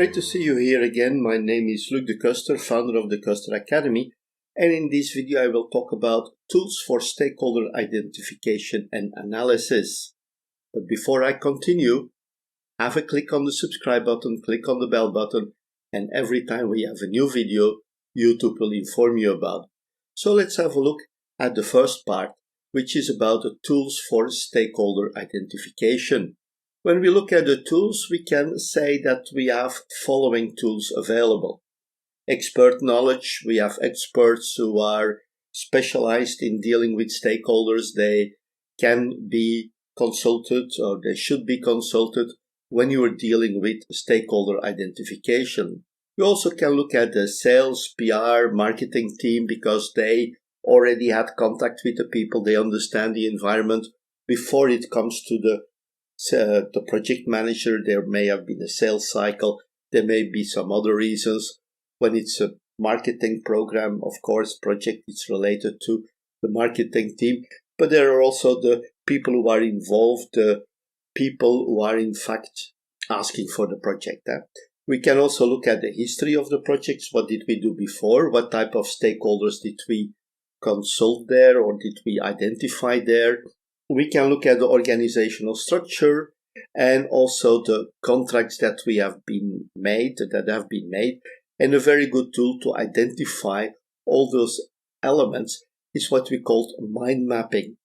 Great to see you here again. My name is Luc de Kuster, founder of the Kuster Academy, and in this video I will talk about tools for stakeholder identification and analysis. But before I continue, have a click on the subscribe button, click on the bell button, and every time we have a new video, YouTube will inform you about it. So let's have a look at the first part, which is about the tools for stakeholder identification. When we look at the tools, we can say that we have following tools available. Expert knowledge, we have experts who are specialized in dealing with stakeholders. They can be consulted or they should be consulted when you are dealing with stakeholder identification. You also can look at the sales, PR, marketing team because they already had contact with the people. They understand the environment before it comes to the project manager. There may have been a sales cycle. There may be some other reasons. When it's a marketing program, of course, project is related to the marketing team. But there are also the people who are involved, the people who are in fact asking for the project. We can also look at the history of the projects. What did we do before? What type of stakeholders did we consult there or did we identify there? We can look at the organizational structure and also the contracts that have been made, and a very good tool to identify all those elements is what we call mind mapping.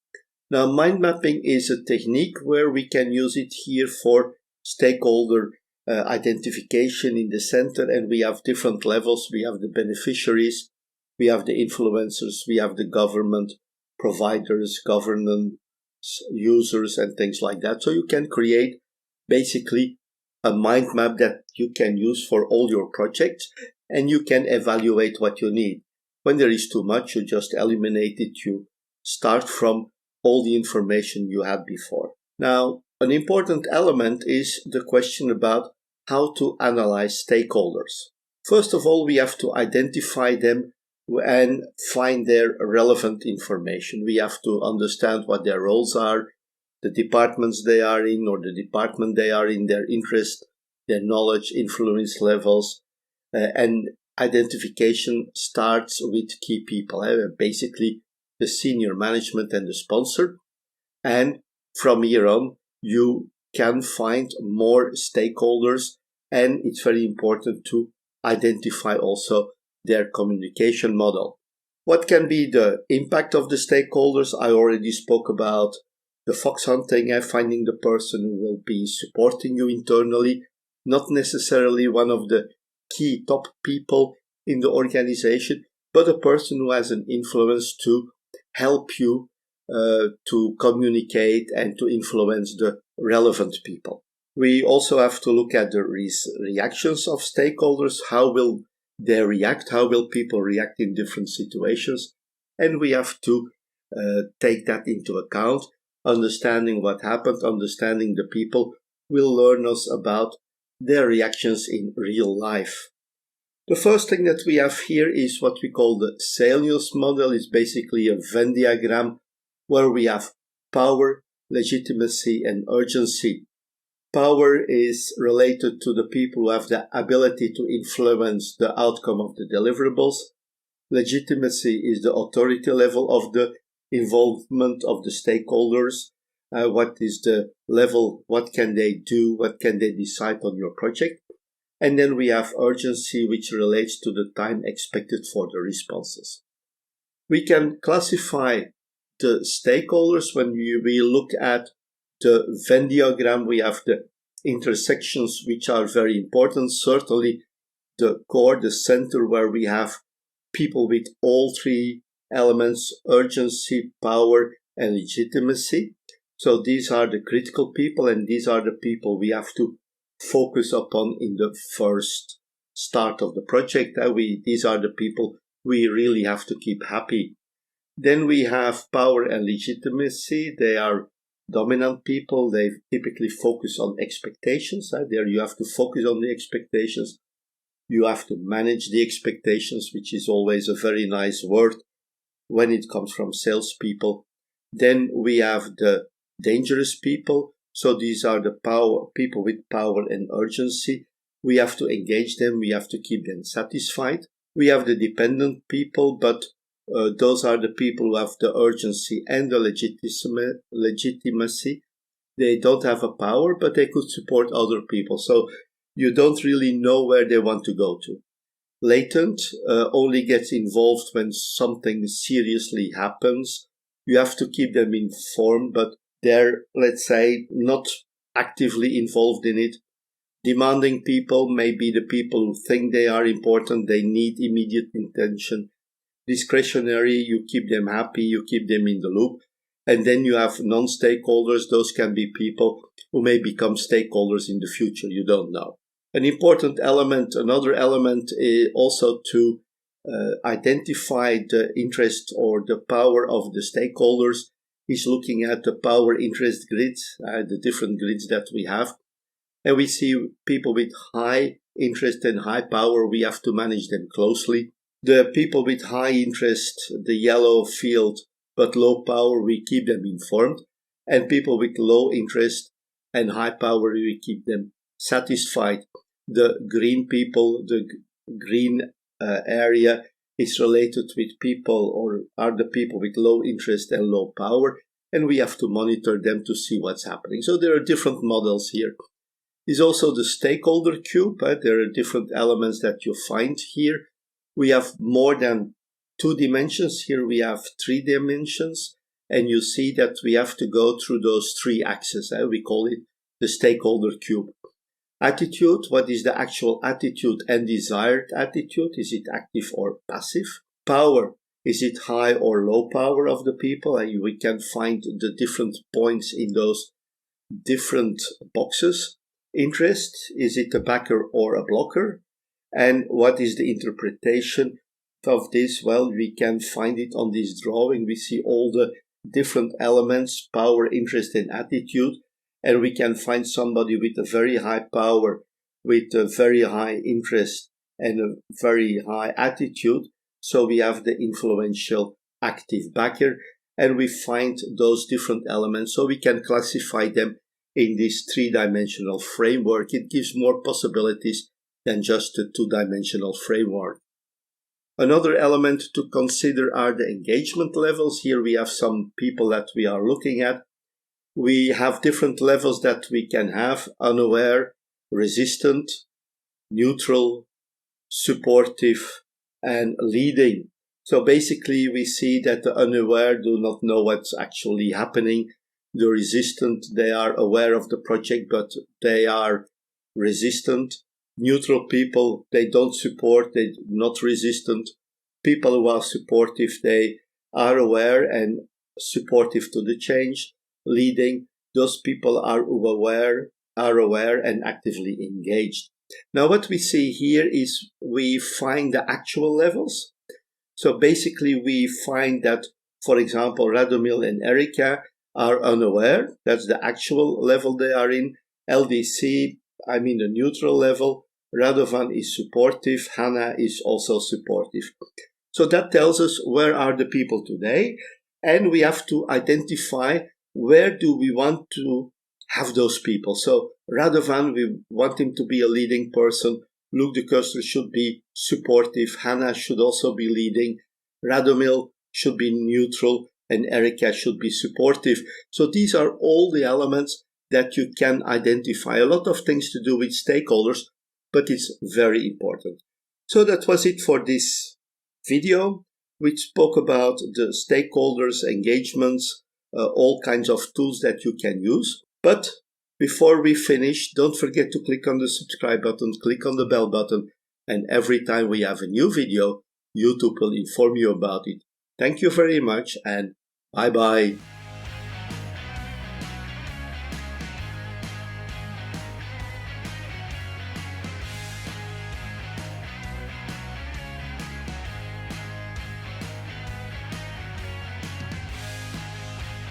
Now, mind mapping is a technique where we can use it here for stakeholder identification in the center, and we have different levels. We have the beneficiaries, we have the influencers, we have the government, providers, governance, users, and things like that. So you can create basically a mind map that you can use for all your projects, and you can evaluate what you need. When there is too much, you just eliminate it. You start from all the information you had before. Now, an important element is the question about how to analyze stakeholders. First of all, we have to identify them and find their relevant information. We have to understand what their roles are, the departments they are in or the department they are in, their interest, their knowledge, influence levels, and identification starts with key people, basically the senior management and the sponsor. And from here on, you can find more stakeholders, and it's very important to identify also their communication model. What can be the impact of the stakeholders? I already spoke about the fox hunting, finding the person who will be supporting you internally, not necessarily one of the key top people in the organization, but a person who has an influence to help you to communicate and to influence the relevant people. We also have to look at the reactions of stakeholders. How will they react? How will people react in different situations? And we have to take that into account. Understanding what happened, understanding the people will learn us about their reactions in real life. The first thing that we have here is what we call the salience model. It's basically a Venn diagram where we have power, legitimacy, and urgency. Power is related to the people who have the ability to influence the outcome of the deliverables. Legitimacy is the authority level of the involvement of the stakeholders. What is the level? What can they do? What can they decide on your project? And then we have urgency, which relates to the time expected for the responses. We can classify the stakeholders when we look at the Venn diagram. We have the intersections, which are very important. Certainly the core, the center, where we have people with all three elements: urgency, power, and legitimacy. So these are the critical people, and these are the people we have to focus upon in the first start of the project. These are the people we really have to keep happy. Then we have power and legitimacy. They are dominant people. They typically focus on expectations. There you have to focus on the expectations. You have to manage the expectations, which is always a very nice word when it comes from salespeople. Then we have the dangerous people. So these are the people with power and urgency. We have to engage them. We have to keep them satisfied. We have the dependent people, but those are the people who have the urgency and the legitimacy. They don't have a power, but they could support other people. So you don't really know where they want to go to. Latent only gets involved when something seriously happens. You have to keep them informed, but they're, let's say, not actively involved in it. Demanding people may be the people who think they are important. They need immediate attention. Discretionary, you keep them happy, you keep them in the loop. And then you have non-stakeholders. Those can be people who may become stakeholders in the future. You don't know. An important element, another element is also to identify the interest or the power of the stakeholders is looking at the power interest grids, the different grids that we have. And we see people with high interest and high power, we have to manage them closely. The people with high interest, the yellow field, but low power, we keep them informed. And people with low interest and high power, we keep them satisfied. The green people, the green area is related with people or are the people with low interest and low power. And we have to monitor them to see what's happening. So there are different models here. Is also the Stakeholder Cube. There are different elements that you find here. We have more than 2 dimensions. Here we have 3 dimensions. And you see that we have to go through those 3 axes. We call it the Stakeholder Cube. Attitude, what is the actual attitude and desired attitude? Is it active or passive? Power, is it high or low power of the people? And we can find the different points in those different boxes. Interest, is it a backer or a blocker? And what is the interpretation of this? Well, we can find it on this drawing. We see all the different elements, power, interest, and attitude. And we can find somebody with a very high power, with a very high interest, and a very high attitude. So we have the influential active backer, and we find those different elements. So we can classify them in this 3-dimensional framework. It gives more possibilities than just a 2-dimensional framework. Another element to consider are the engagement levels. Here we have some people that we are looking at. We have different levels that we can have: unaware, resistant, neutral, supportive, and leading. So basically we see that the unaware do not know what's actually happening. The resistant, they are aware of the project, but they are resistant. Neutral people, they don't support, they're not resistant. People who are supportive, they are aware and supportive to the change. Leading, those people are aware and actively engaged. Now what we see here is we find the actual levels. So basically we find that, for example, Radomil and Erika are unaware. That's the actual level they are in. LDC, the neutral level. Radovan is supportive. Hannah is also supportive. So that tells us where are the people today. And we have to identify where do we want to have those people. So Radovan, we want him to be a leading person. Luc de Custer should be supportive. Hannah should also be leading. Radomil should be neutral. And Erika should be supportive. So these are all the elements that you can identify. A lot of things to do with stakeholders, but it's very important. So that was it for this video. We spoke about the stakeholders, engagements, all kinds of tools that you can use. But before we finish, don't forget to click on the subscribe button, click on the bell button, and every time we have a new video, YouTube will inform you about it. Thank you very much, and bye-bye.